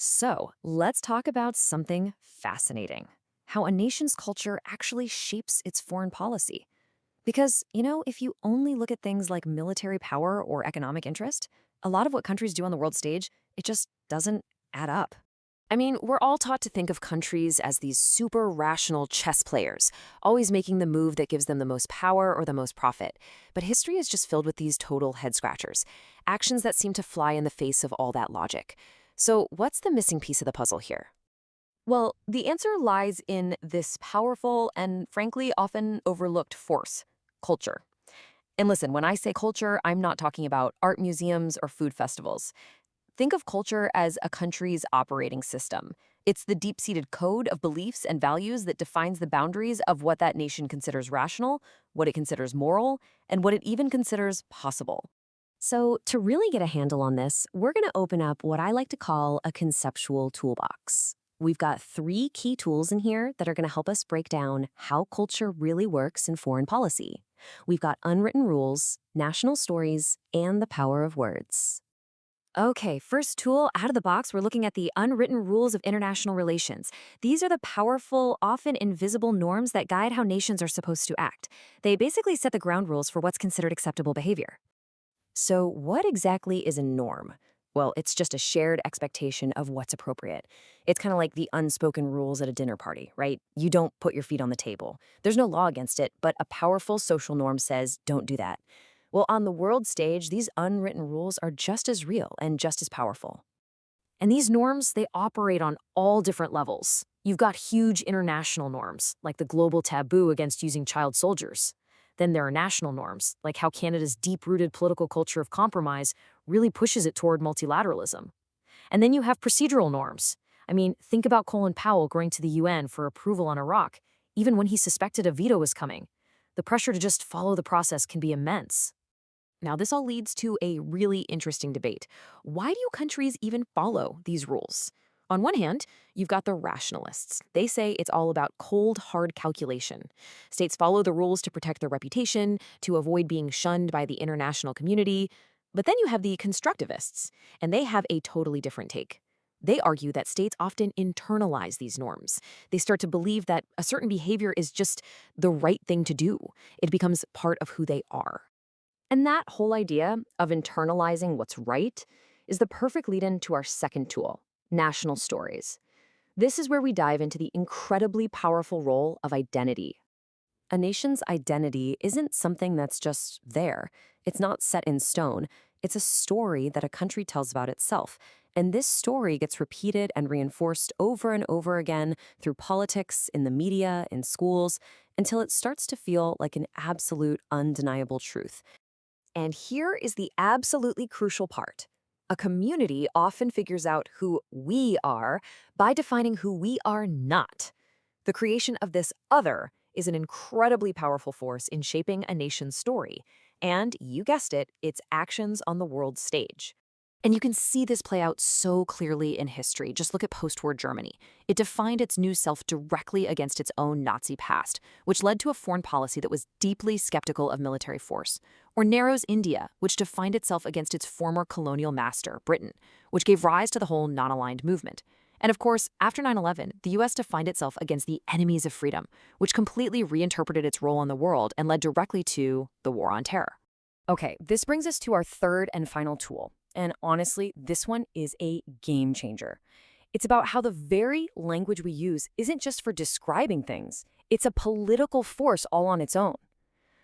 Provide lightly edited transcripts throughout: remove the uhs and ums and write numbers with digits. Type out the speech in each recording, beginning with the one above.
So, let's talk about something fascinating: how a nation's culture actually shapes its foreign policy. Because, if you only look at things like military power or economic interest, a lot of what countries do on the world stage, it just doesn't add up. I mean, we're all taught to think of countries as these super rational chess players, always making the move that gives them the most power or the most profit. But history is just filled with these total head scratchers, actions that seem to fly in the face of all that logic. So, what's the missing piece of the puzzle here? Well, the answer lies in this powerful and frankly often overlooked force: culture. And listen, when I say culture, I'm not talking about art museums or food festivals. Think of culture as a country's operating system. It's the deep seated code of beliefs and values that defines the boundaries of what that nation considers rational, what it considers moral, and what it even considers possible. So, to really get a handle on this, we're going to open up what I like to call a conceptual toolbox. We've got three key tools in here that are going to help us break down how culture really works in foreign policy. We've got unwritten rules, national stories, and the power of words. Okay, first tool out of the box, we're looking at the unwritten rules of international relations. These are the powerful, often invisible norms that guide how nations are supposed to act. They basically set the ground rules for what's considered acceptable behavior. So, what exactly is a norm? Well, it's just a shared expectation of what's appropriate. It's kind of like the unspoken rules at a dinner party, right? You don't put your feet on the table. There's no law against it, but a powerful social norm says don't do that. Well, on the world stage, these unwritten rules are just as real and just as powerful. And these norms, they operate on all different levels. You've got huge international norms, like the global taboo against using child soldiers. Then there are national norms, like how Canada's deep-rooted political culture of compromise really pushes it toward multilateralism. And then you have procedural norms. I mean, think about Colin Powell going to the UN for approval on Iraq, even when he suspected a veto was coming. The pressure to just follow the process can be immense. Now, this all leads to a really interesting debate. Why do countries even follow these rules? On one hand, you've got the rationalists. They say it's all about cold, hard calculation. States follow the rules to protect their reputation, to avoid being shunned by the international community. But then you have the constructivists, and they have a totally different take. They argue that states often internalize these norms. They start to believe that a certain behavior is just the right thing to do. It becomes part of who they are. And that whole idea of internalizing what's right is the perfect lead in to our second tool: national stories. This is where we dive into the incredibly powerful role of identity. A nation's identity isn't something that's just there. It's not set in stone. It's a story that a country tells about itself. And this story gets repeated and reinforced over and over again through politics, in the media, in schools, until it starts to feel like an absolute, undeniable truth. And here is the absolutely crucial part. A community often figures out who we are by defining who we are not. The creation of this other is an incredibly powerful force in shaping a nation's story, and, you guessed it, its actions on the world stage. And you can see this play out so clearly in history. Just look at post-war Germany. It defined its new self directly against its own Nazi past, which led to a foreign policy that was deeply skeptical of military force. Or narrows India, which defined itself against its former colonial master, Britain, which gave rise to the whole non-aligned movement. And of course, after 9/11, the US defined itself against the enemies of freedom, which completely reinterpreted its role in the world and led directly to the War on Terror. Okay, this brings us to our third and final tool. And honestly, this one is a game changer. It's about how the very language we use isn't just for describing things, it's a political force all on its own.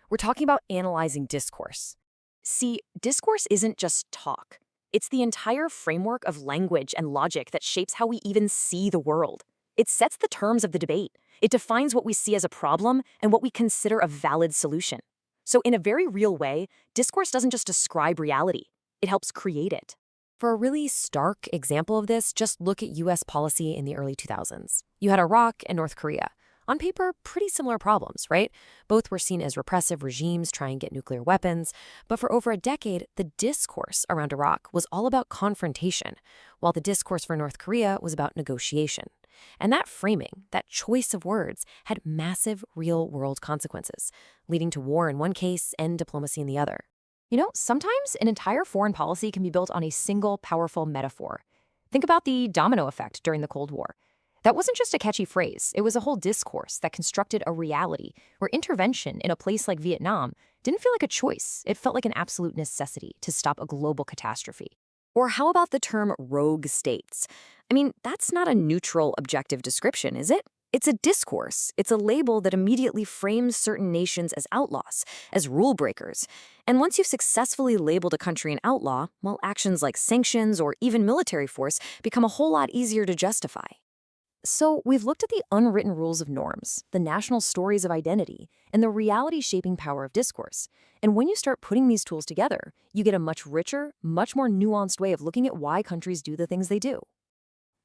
We're talking about analyzing discourse. See, discourse isn't just talk. It's the entire framework of language and logic that shapes how we even see the world. It sets the terms of the debate. It defines what we see as a problem and what we consider a valid solution. So in a very real way, discourse doesn't just describe reality, it helps create it. For a really stark example of this, just look at US policy in the early 2000s. You had Iraq and North Korea. On paper, pretty similar problems, right? Both were seen as repressive regimes trying to get nuclear weapons, but for over a decade, the discourse around Iraq was all about confrontation, while the discourse for North Korea was about negotiation. And that framing, that choice of words, had massive real-world consequences, leading to war in one case and diplomacy in the other. Sometimes an entire foreign policy can be built on a single powerful metaphor. Think about the domino effect during the Cold War. That wasn't just a catchy phrase, it was a whole discourse that constructed a reality where intervention in a place like Vietnam didn't feel like a choice. It felt like an absolute necessity to stop a global catastrophe. Or how about the term rogue states? I mean, that's not a neutral, objective description, is it? It's a discourse. It's a label that immediately frames certain nations as outlaws, as rule breakers. And once you've successfully labeled a country an outlaw, well, actions like sanctions or even military force become a whole lot easier to justify. So, we've looked at the unwritten rules of norms, the national stories of identity, and the reality shaping power of discourse. And when you start putting these tools together, you get a much richer, much more nuanced way of looking at why countries do the things they do.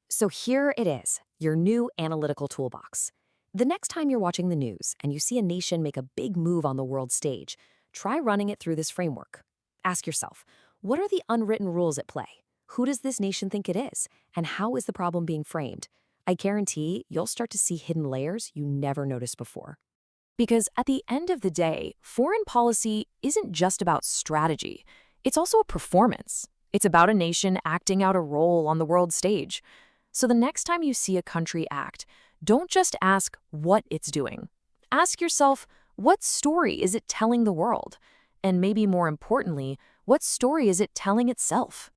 So here it is, your new analytical toolbox. The next time you're watching the news and you see a nation make a big move on the world stage, try running it through this framework. Ask yourself, what are the unwritten rules at play? Who does this nation think it is? And how is the problem being framed? I guarantee you'll start to see hidden layers you never noticed before. Because at the end of the day, foreign policy isn't just about strategy, it's also a performance. It's about a nation acting out a role on the world stage. So the next time you see a country act, don't just ask what it's doing. Ask yourself, what story is it telling the world? And maybe more importantly, what story is it telling itself?